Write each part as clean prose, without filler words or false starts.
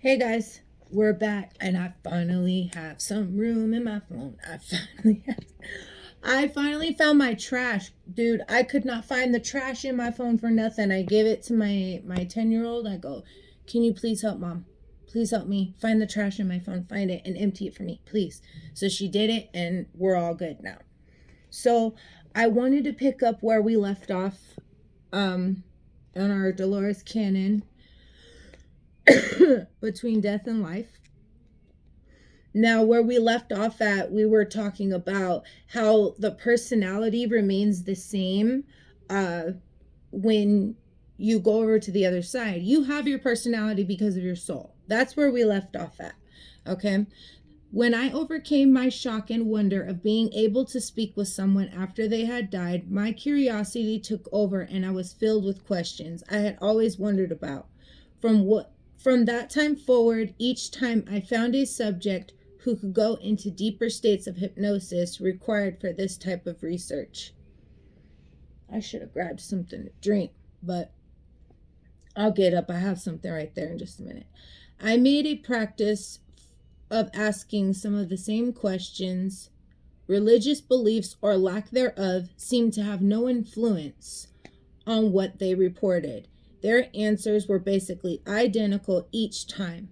Hey guys, we're back and I finally have some room in my phone. I finally found my trash. Dude, I could not find the trash in my phone for nothing. I gave it to my 10-year-old. I go, "Can you please help mom? Please help me find the trash in my phone. Find it and empty it for me, please." So she did it and we're all good now. So, I wanted to pick up where we left off um on our Dolores canon between death and life. Now, where we left off at, we were talking about how the personality remains the same uh, when you go over to the other side. You have your personality because of your soul. That's where we left off at. Okay. When I overcame my shock and wonder of being able to speak with someone after they had died, my curiosity took over and I was filled with questions I had always wondered about. From that time forward, each time I found a subject who could go into deeper states of hypnosis required for this type of research. I should have grabbed something to drink, but I'll get up. I have something right there in just a minute. I made a practice of asking some of the same questions. Religious beliefs or lack thereof seemed to have no influence on what they reported. Their answers were basically identical each time.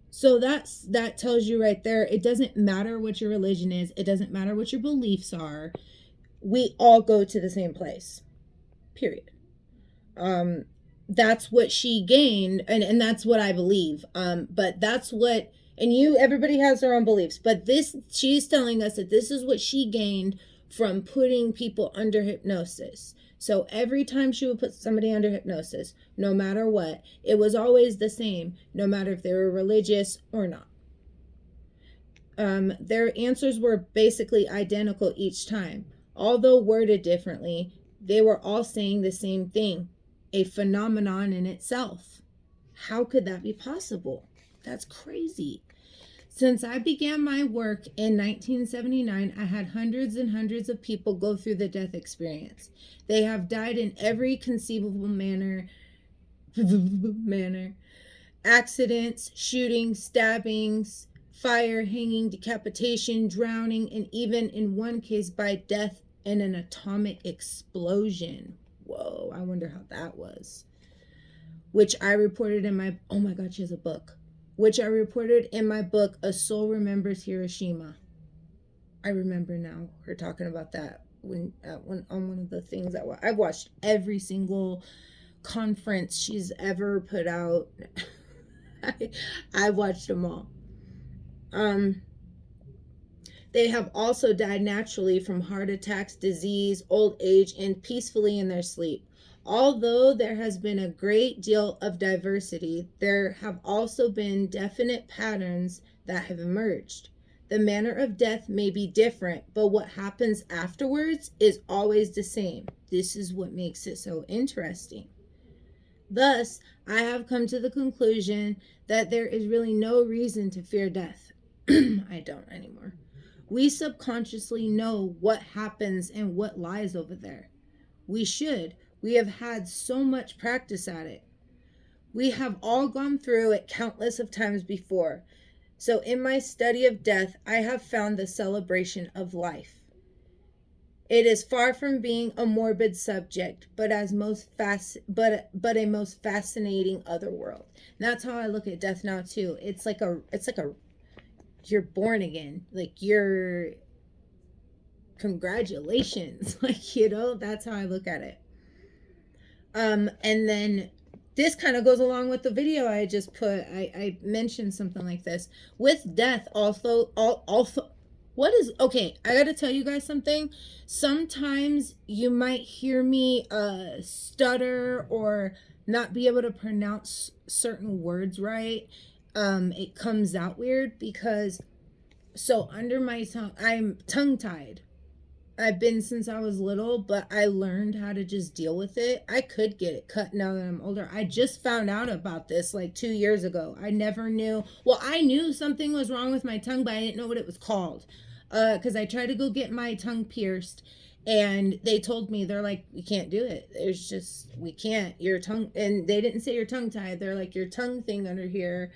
So that tells you right there, it doesn't matter what your religion is, it doesn't matter what your beliefs are. We all go to the same place. Period. That's what she gained, and that's what I believe. But that's what, and everybody has their own beliefs, but this, she's telling us that this is what she gained from putting people under hypnosis. So every time she would put somebody under hypnosis, no matter what, it was always the same, no matter if they were religious or not. Their answers were basically identical each time. Although worded differently, they were all saying the same thing, a phenomenon in itself. How could that be possible? That's crazy. Since I began my work in 1979, I had hundreds and hundreds of people go through the death experience. They have died in every conceivable manner. Accidents, shootings, stabbings, fire, hanging, decapitation, drowning, and even in one case by death in an atomic explosion. Whoa, I wonder how that was. Which I reported in my, oh my God, she has a book. Which I reported in my book, A Soul Remembers Hiroshima. I remember now her talking about that when on one of the things that I've watched every single conference she's ever put out. I've watched them all. They have also died naturally from heart attacks, disease, old age, and peacefully in their sleep. Although there has been a great deal of diversity, there have also been definite patterns that have emerged. The manner of death may be different, but what happens afterwards is always the same. This is what makes it so interesting. Thus, I have come to the conclusion that there is really no reason to fear death. I don't anymore. We subconsciously know what happens and what lies over there. We should. We have had so much practice at it. We have all gone through it countless of times before. So in my study of death, I have found the celebration of life. It is far from being a morbid subject, but a most fascinating other world. And that's how I look at death now too. It's like a you're born again. Like you're, congratulations. Like, that's how I look at it. And then this kind of goes along with the video I just put. I mentioned something like this. With death also what is, okay, I gotta tell you guys something. Sometimes you might hear me stutter or not be able to pronounce certain words right. It comes out weird because, so under my tongue, I'm tongue tied. I've been since I was little, but I learned how to just deal with it. I could get it cut now that I'm older. I just found out about this like 2 years ago. I never knew. Well, I knew something was wrong with my tongue, but I didn't know what it was called. Because I tried to go get my tongue pierced, and they told me, they're like, we can't do it. There's just, we can't. Your tongue, and they didn't say your tongue tied. They're like, your tongue thing under here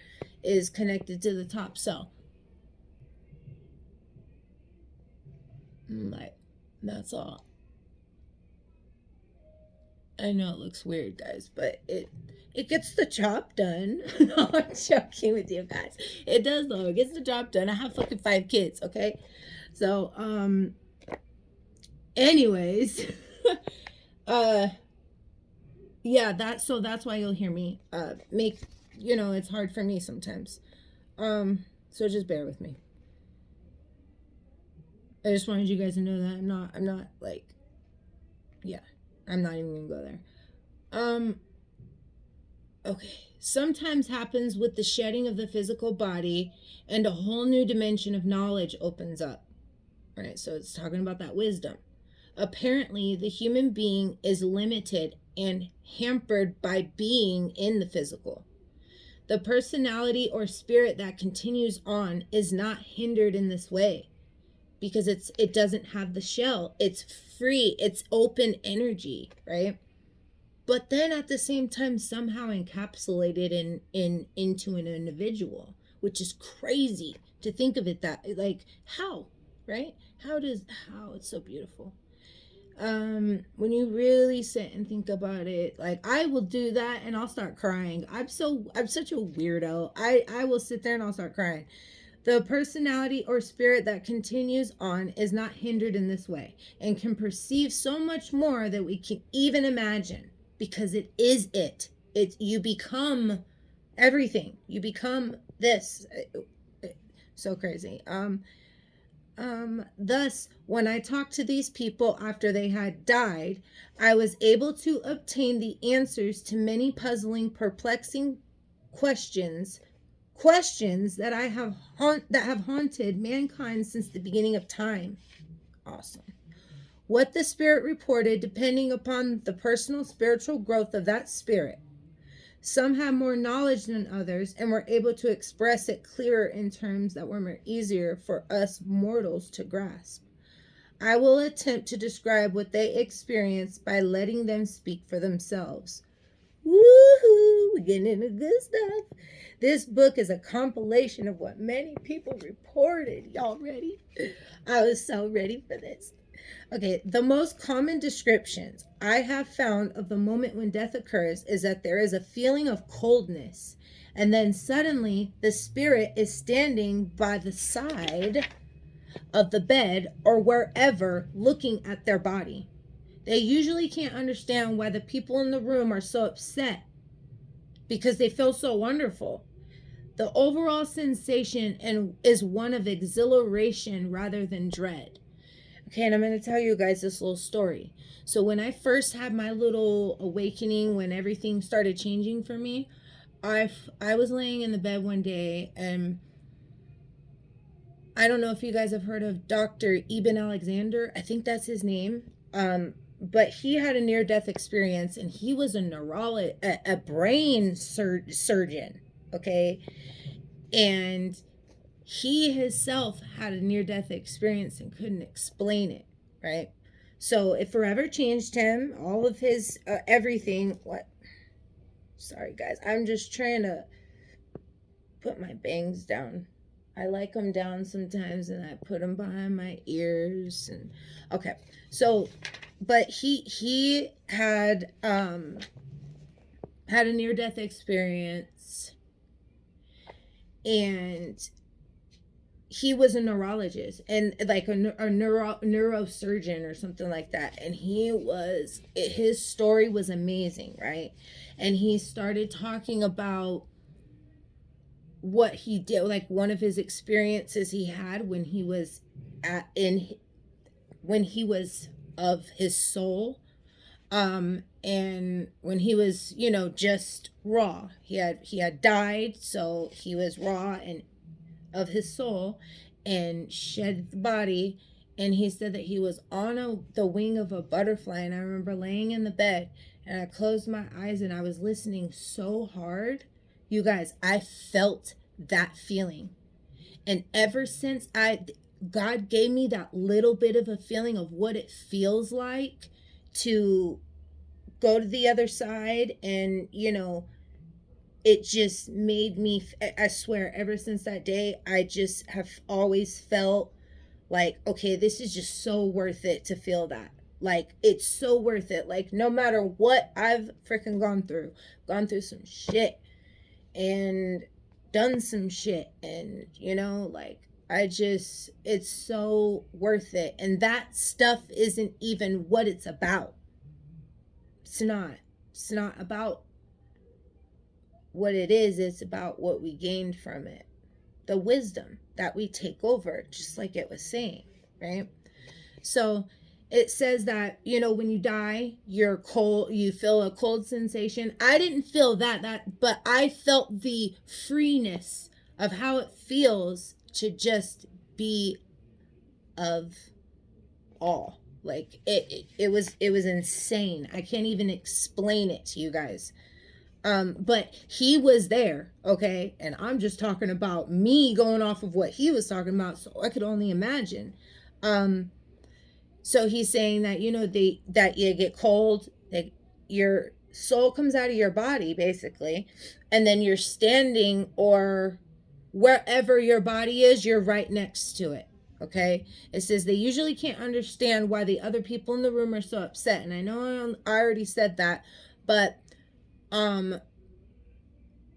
is connected to the top cell. Like, that's all. I know it looks weird, guys, but it gets the job done. No, I'm joking with you guys. It does though. It gets the job done. I have fucking 5 kids, okay? So, anyways, uh yeah, that's why you'll hear me make, it's hard for me sometimes. So just bear with me. I just wanted you guys to know that I'm not like, yeah, I'm not even gonna go there. Okay. Sometimes happens with the shedding of the physical body and a whole new dimension of knowledge opens up. Right? So it's talking about that wisdom. Apparently, the human being is limited and hampered by being in the physical. The personality or spirit that continues on is not hindered in this way because it doesn't have the shell. It's free. It's open energy, right? But then at the same time somehow encapsulated into an individual, which is crazy to think of it that, like, how, right? How it's so beautiful. When you really sit and think about it, like, I will do that and I'll start crying. I'm such a weirdo. I will sit there and I'll start crying. The personality or spirit that continues on is not hindered in this way and can perceive so much more than we can even imagine, because it is you become everything. You become this. So crazy. Thus, when I talked to these people after they had died, I was able to obtain the answers to many puzzling, perplexing questions that have haunted mankind since the beginning of time. Awesome. What the spirit reported, depending upon the personal spiritual growth of that spirit. Some have more knowledge than others and were able to express it clearer in terms that were more easier for us mortals to grasp. I will attempt to describe what they experienced by letting them speak for themselves. Woohoo! We're getting into good stuff. This book is a compilation of what many people reported. Y'all ready? I was so ready for this. Okay, the most common descriptions I have found of the moment when death occurs is that there is a feeling of coldness, and then suddenly the spirit is standing by the side of the bed or wherever looking at their body. They usually can't understand why the people in the room are so upset because they feel so wonderful. The overall sensation is one of exhilaration rather than dread. Okay, and I'm going to tell you guys this little story. So when I first had my little awakening, when everything started changing for me, I was laying in the bed one day, and I don't know if you guys have heard of Dr. Eben Alexander. I think that's his name. But he had a near-death experience, and he was a brain surgeon, okay? And he himself had a near-death experience and couldn't explain it, right? So it forever changed him, all of his everything. What? Sorry, guys. I'm just trying to put my bangs down. I like them down sometimes, and I put them behind my ears. And okay, so, but he had a near-death experience, and he was a neurologist and like a neurosurgeon or something like that. And his story was amazing, right? And he started talking about what he did, like one of his experiences he had when he was of his soul. And when he was, just raw, he had died. So he was raw and of his soul and shed the body, and he said that he was on the wing of a butterfly. And I remember laying in the bed and I closed my eyes and I was listening so hard. You guys, I felt that feeling, and ever since God gave me that little bit of a feeling of what it feels like to go to the other side and it just made me, I swear, ever since that day, I just have always felt like, okay, this is just so worth it to feel that. Like, it's so worth it. Like, no matter what I've freaking gone through some shit and done some shit. And, like, it's so worth it. And that stuff isn't even what it's about. It's not. It's not about what it is. It's about what we gained from it. The wisdom that we take over, just like it was saying, right? So it says that, when you die, you're cold, you feel a cold sensation. I didn't feel that, but I felt the freeness of how it feels to just be of all. Like it was insane. I can't even explain it to you guys. But he was there, okay? And I'm just talking about me going off of what he was talking about, so I could only imagine. So he's saying that, that you get cold, that your soul comes out of your body, basically, and then you're standing, or wherever your body is, you're right next to it, okay? It says they usually can't understand why the other people in the room are so upset. And I know I already said that, but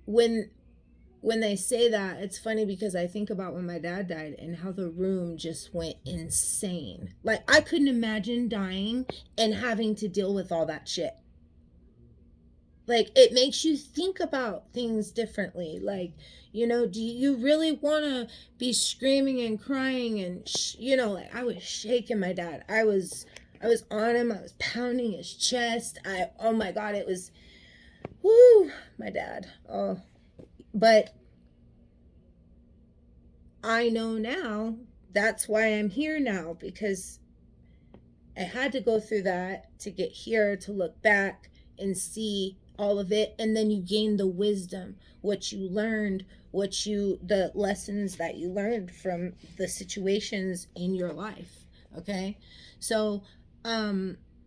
when they say that, it's funny because I think about when my dad died and how the room just went insane. Like, I couldn't imagine dying and having to deal with all that shit. Like, it makes you think about things differently. Like, do you really want to be screaming and crying and like, I was shaking my dad. I was on him. I was pounding his chest. Oh my God, it was, whoo, my dad. Oh, but I know now that's why I'm here now, because I had to go through that to get here, to look back and see all of it. And then you gain the wisdom, what you learned, the lessons that you learned from the situations in your life. Okay. So,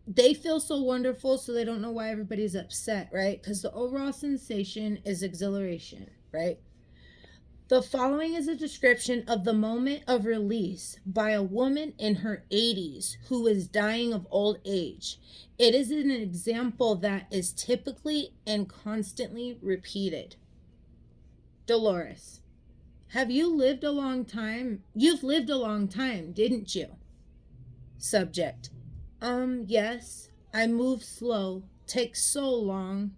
they feel so wonderful, so they don't know why everybody's upset, right? Because the overall sensation is exhilaration, right? The following is a description of the moment of release by a woman in her 80s who is dying of old age. It is an example that is typically and constantly repeated. Dolores, have you lived a long time? You've lived a long time, didn't you? Subject, yes. I move slow. Takes so long.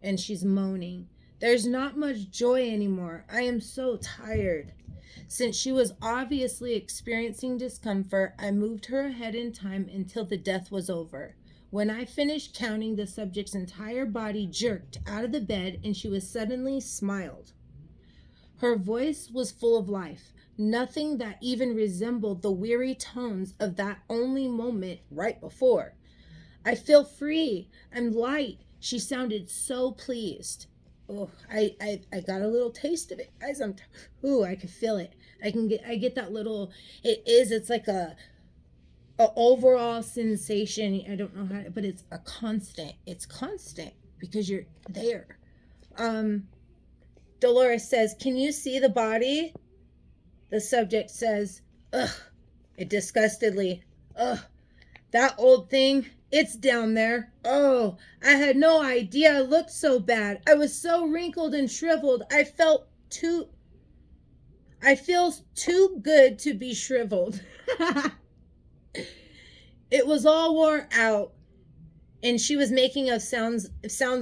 And she's moaning. There's not much joy anymore. I am so tired. Since she was obviously experiencing discomfort, I moved her ahead in time until the death was over. When I finished counting, the subject's entire body jerked out of the bed and she was suddenly smiled. Her voice was full of life, nothing that even resembled the weary tones of that only moment right before. I feel free. I'm light. She sounded so pleased. Oh, I got a little taste of it, guys. I can feel it. I get that little, it's like a overall sensation. I don't know how to, but it's constant because you're there. Dolores says, can you see the body? The subject says, ugh, it disgustedly, ugh, that old thing, it's down there. Oh, I had no idea I looked so bad. I was so wrinkled and shriveled. I feel too good to be shriveled. It was all wore out. And she was making sounds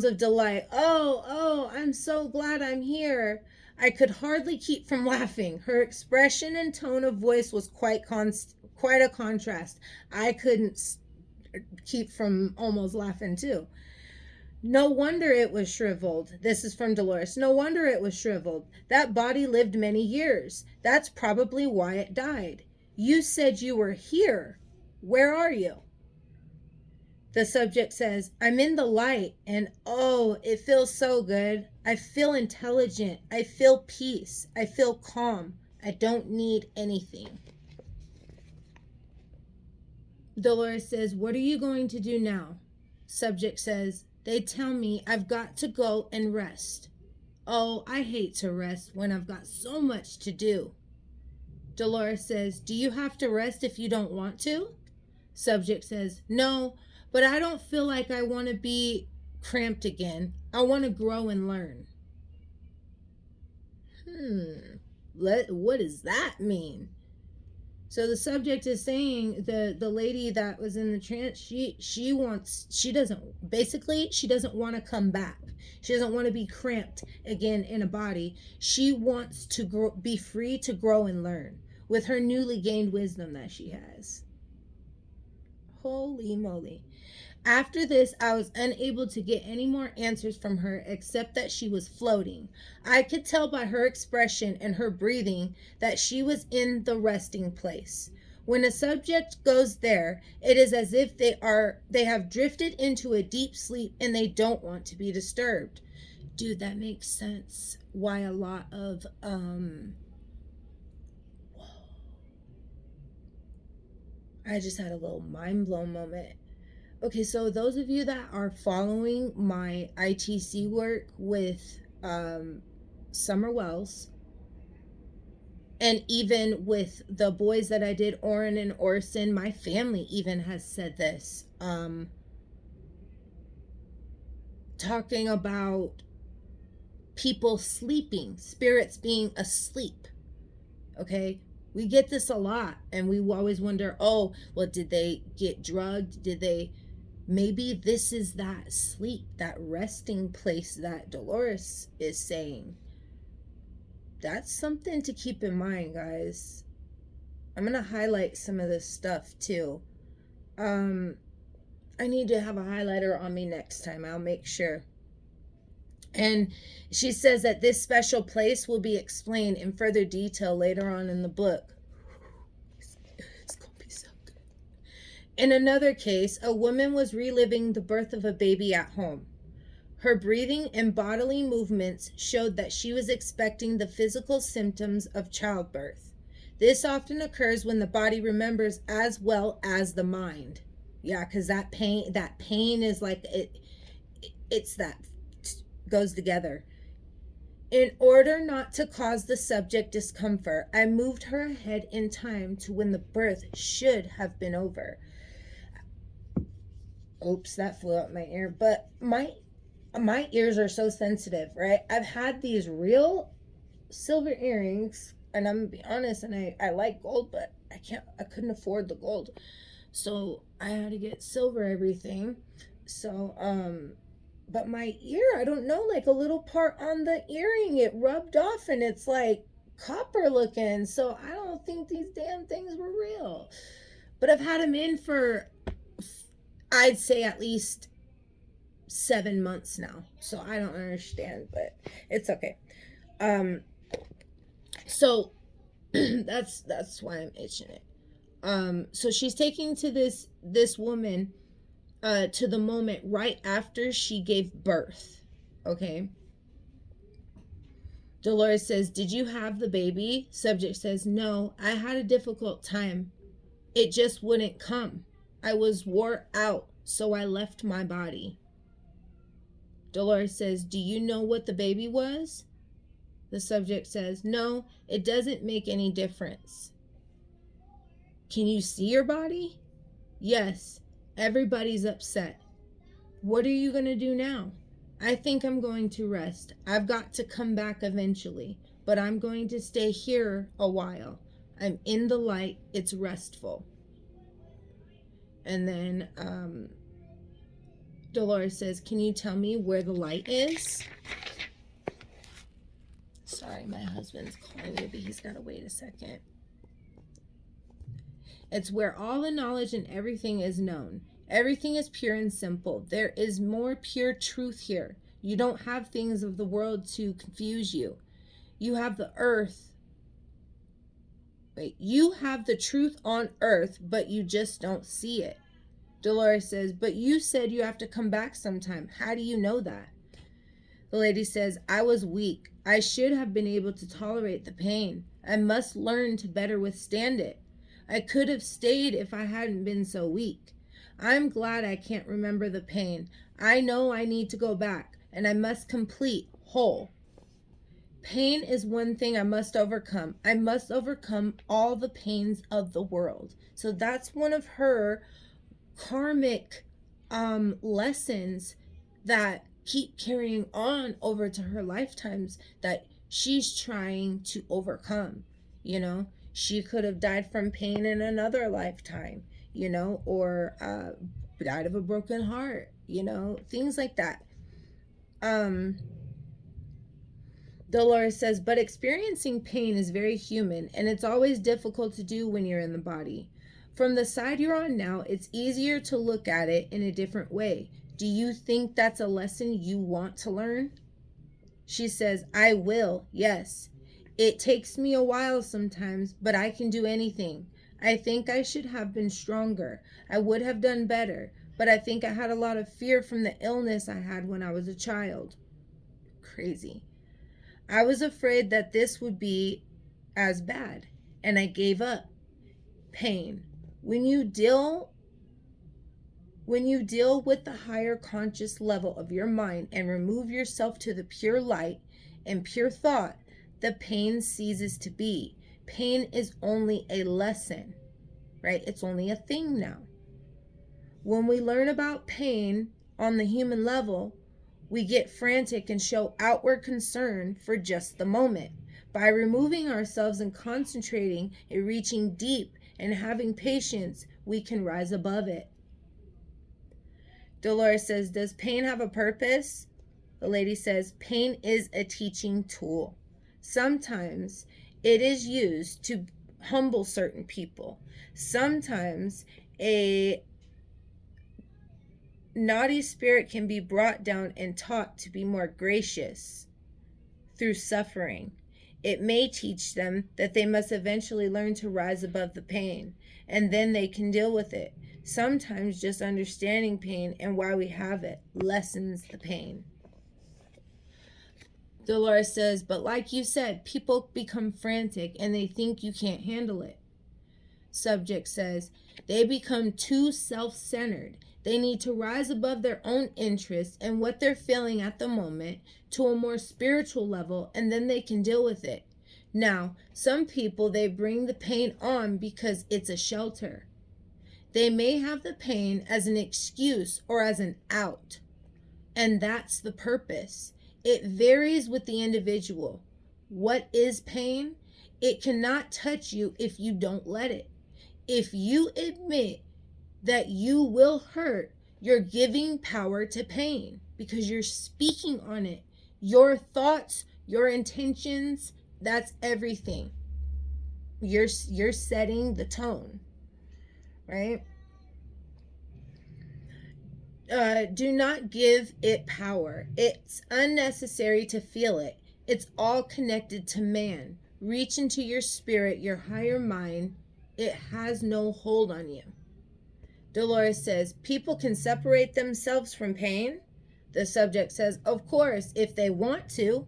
of delight. Oh, I'm so glad I'm here. I could hardly keep from laughing. Her expression and tone of voice was quite a contrast. I couldn't keep from almost laughing too. No wonder it was shriveled. This is from Dolores. No wonder it was shriveled. That body lived many years. That's probably why it died. You said you were here. Where are you? The subject says, I'm in the light, and oh, it feels so good. I feel intelligent. I feel peace. I feel calm. I don't need anything. Dolores says, what are you going to do now? Subject says, they tell me I've got to go and rest. Oh, I hate to rest when I've got so much to do. Dolores says, do you have to rest if you don't want to? Subject says, no, but I don't feel like I want to be cramped again. I want to grow and learn. What does that mean? So the subject is saying the lady that was in the trance, she doesn't want to come back. She doesn't want to be cramped again in a body. She wants to be free to grow and learn with her newly gained wisdom that she has. Holy moly. After this, I was unable to get any more answers from her except that she was floating. I could tell by her expression and her breathing that she was in the resting place. When a subject goes there, it is as if they have drifted into a deep sleep and they don't want to be disturbed. Dude, that makes sense. Why a lot of I just had a little mind blown moment. Okay, so those of you that are following my ITC work with Summer Wells, and even with the boys that I did, Oren and Orson, my family even has said this. Talking about people sleeping, spirits being asleep. Okay, we get this a lot, and we always wonder, oh, well, did they get drugged? Maybe this is that sleep, that resting place that Dolores is saying. That's something to keep in mind, guys. I'm going to highlight some of this stuff too. I need to have a highlighter on me next time. I'll make sure. And she says that this special place will be explained in further detail later on in the book. It's going to be so good. In another case, a woman was reliving the birth of a baby at home. Her breathing and bodily movements showed that she was expecting the physical symptoms of childbirth. This often occurs when the body remembers as well as the mind. Yeah, because that pain is like it's that goes together. In order not to cause the subject discomfort, I moved her ahead in time to when the birth should have been over. Oops, that flew out my ear. But my ears are so sensitive, right? I've had these real silver earrings, and I'm gonna be honest, and I like gold, but I couldn't afford the gold. So I had to get silver everything. So but my ear, I don't know, like a little part on the earring, it rubbed off and it's like copper looking. So I don't think these damn things were real. But I've had them in for, I'd say, at least 7 months now. So I don't understand, but it's okay. So that's why I'm itching it. So she's taking to this woman to the moment right after she gave birth. Okay. Dolores says, did you have the baby? Subject says, no, I had a difficult time. It just wouldn't come. I was wore out, so I left my body. Dolores says, do you know what the baby was? The subject says, no, it doesn't make any difference. Can you see your body? Yes. Everybody's upset. What are you going to do now? I think I'm going to rest. I've got to come back eventually, but I'm going to stay here a while. I'm in the light. It's restful. And then Dolores says, can you tell me where the light is? Sorry, my husband's calling me, but he's got to wait a second. It's where all the knowledge and everything is known. Everything is pure and simple. There is more pure truth here. You don't have things of the world to confuse you. You have the earth. You have the truth on earth, but you just don't see it. Dolores says, but you said you have to come back sometime. How do you know that? The lady says, I was weak. I should have been able to tolerate the pain. I must learn to better withstand it. I could have stayed if I hadn't been so weak. I'm glad I can't remember the pain. I know I need to go back, and I must complete whole. pain is one thing I must overcome. I must overcome all the pains of the world. So that's one of her karmic lessons that keep carrying on over to her lifetimes that she's trying to overcome. You know, she could have died from pain in another lifetime, you know, or died of a broken heart, you know, things like that. Dolores says, but experiencing pain is very human, and it's always difficult to do when you're in the body. From the side you're on now, it's easier to look at it in a different way. Do you think that's a lesson you want to learn? She says, I will, yes. It takes me a while sometimes, but I can do anything. I think I should have been stronger. I would have done better, but I think I had a lot of fear from the illness I had when I was a child. Crazy. I was afraid that this would be as bad, and I gave up. Pain. When you deal with the higher conscious level of your mind and remove yourself to the pure light and pure thought, the pain ceases to be. Pain is only a lesson, right? It's only a thing now. When we learn about pain on the human level, we get frantic and show outward concern for just the moment. By removing ourselves and concentrating and reaching deep and having patience, we can rise above it. Dolores says, does pain have a purpose? The lady says, pain is a teaching tool. Sometimes it is used to humble certain people. Sometimes a naughty spirit can be brought down and taught to be more gracious through suffering. It may teach them that they must eventually learn to rise above the pain, and then they can deal with it. Sometimes just understanding pain and why we have it lessens the pain. Dolores says, but like you said, people become frantic and they think you can't handle it. Subject says, they become too self-centered. They need to rise above their own interests and what they're feeling at the moment to a more spiritual level, and then they can deal with it. Now, some people, they bring the pain on because it's a shelter. They may have the pain as an excuse or as an out, and that's the purpose. It varies with the individual. What is pain? It cannot touch you if you don't let it. If you admit that you will hurt, you're giving power to pain because you're speaking on it. Your thoughts, your intentions, that's everything. You're setting the tone, right? Do not give it power. It's unnecessary to feel it. It's all connected to man. Reach into your spirit, your higher mind. It has no hold on you. Dolores says, people can separate themselves from pain. The subject says, of course, if they want to.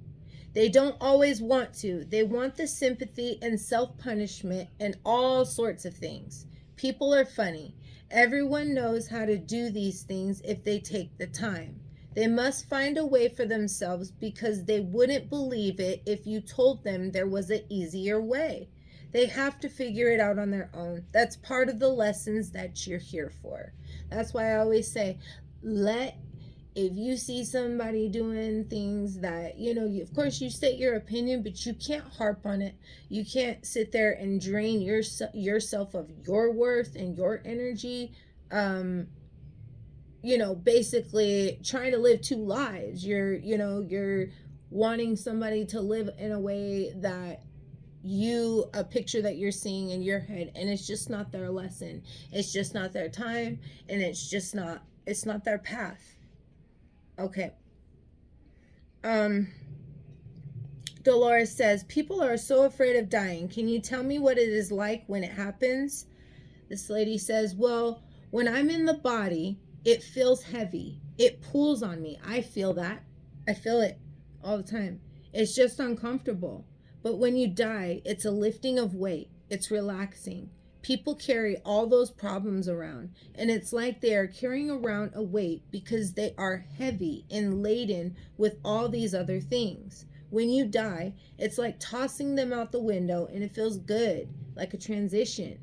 They don't always want to. They want the sympathy and self-punishment and all sorts of things. People are funny. Everyone knows how to do these things if they take the time. They must find a way for themselves because they wouldn't believe it if you told them there was an easier way. They have to figure it out on their own. That's part of the lessons that you're here for. That's why I always say, if you see somebody doing things that, of course you state your opinion, but you can't harp on it. You can't sit there and drain yourself of your worth and your energy. Basically trying to live two lives. You're wanting somebody to live in a way that a picture that you're seeing in your head, and it's just not their lesson. It's just not their time, and it's not their path. Okay. Dolores says, people are so afraid of dying. Can you tell me what it is like when it happens? This lady says, well, when I'm in the body, it feels heavy. It pulls on me. I feel that. I feel it all the time. It's just uncomfortable. But when you die, it's a lifting of weight. It's relaxing. People carry all those problems around, and it's like they are carrying around a weight because they are heavy and laden with all these other things. When you die, it's like tossing them out the window, and it feels good, like a transition.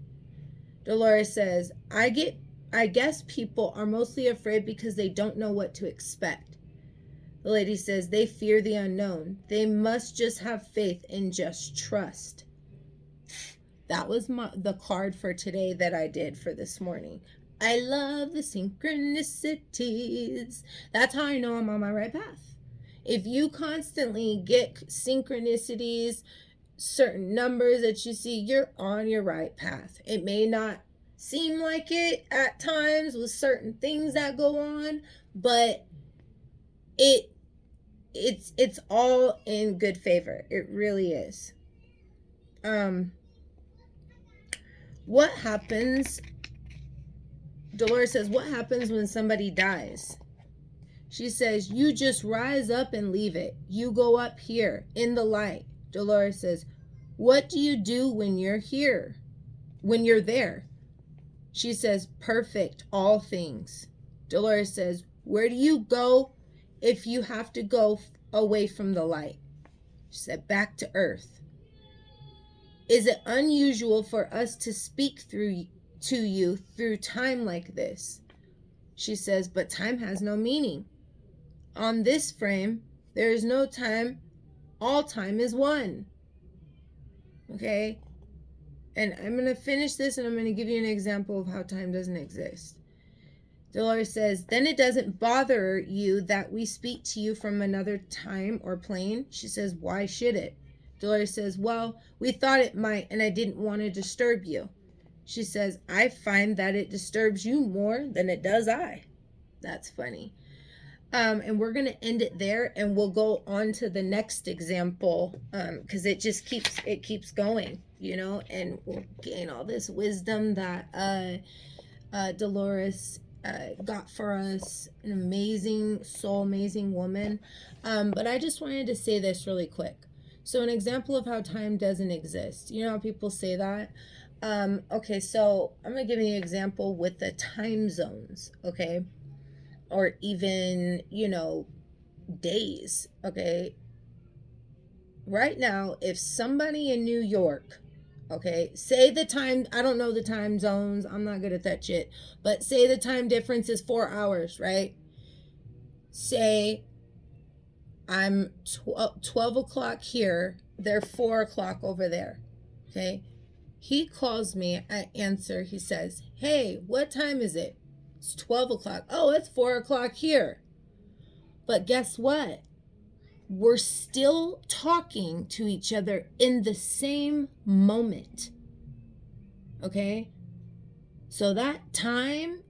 Dolores says, I guess people are mostly afraid because they don't know what to expect. The lady says, they fear the unknown. They must just have faith and just trust. That was the card for today that I did for this morning. I love the synchronicities. That's how I know I'm on my right path. If you constantly get synchronicities, certain numbers that you see, you're on your right path. It may not seem like it at times with certain things that go on, but it's all in good favor. It really is. What happens? Dolores says, what happens when somebody dies? She says, you just rise up and leave it. You go up here in the light. Dolores says, what do you do when you're here? When you're there? She says, perfect all things. Dolores says, where do you go if you have to go away from the light? She said, back to earth. Is it unusual for us to speak to you through time like this? She says, but time has no meaning. On this frame, there is no time. All time is one. Okay? And I'm going to finish this, and I'm going to give you an example of how time doesn't exist. Dolores says, then it doesn't bother you that we speak to you from another time or plane? She says, why should it? Dolores says, well, we thought it might, and I didn't want to disturb you. She says, I find that it disturbs you more than it does I. That's funny. And we're going to end it there, and we'll go on to the next example, because it just keeps going, you know, and we'll gain all this wisdom that Dolores got for us. An amazing soul, amazing woman. But I just wanted to say this really quick. So an example of how time doesn't exist. You know how people say that? Okay, so I'm going to give you an example with the time zones, okay? Or even, you know, days, okay? Right now, if somebody in New York, okay, say the time, I don't know the time zones, I'm not good at that shit, but say the time difference is 4 hours, right? Say I'm 12 o'clock here, they're 4 o'clock over there, okay? He calls me, I answer, he says, hey, what time is it? It's 12 o'clock. Oh, it's 4 o'clock here. But guess what? We're still talking to each other in the same moment. Okay? So that time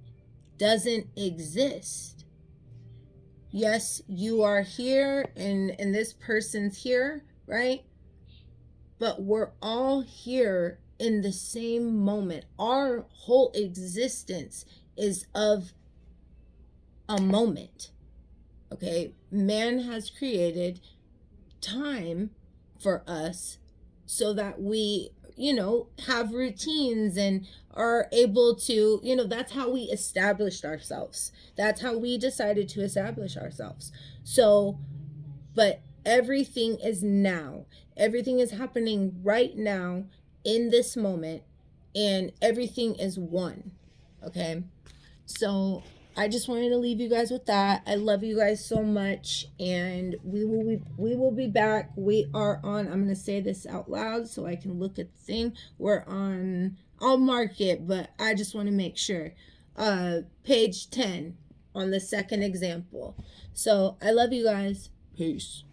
doesn't exist. Yes, you are here and this person's here, right? But we're all here in the same moment. Our whole existence is of a moment. Okay? Man has created time for us so that we, you know, have routines and are able to, you know, that's how we established ourselves. That's how we decided to establish ourselves. So, but everything is now. Everything is happening right now in this moment, and everything is one. Okay? So I just wanted to leave you guys with that. I love you guys so much, and we will be back. We are on, I'm going to say this out loud so I can look at the thing. We're on, I'll mark it, but I just want to make sure. Page 10 on the second example. So I love you guys. Peace.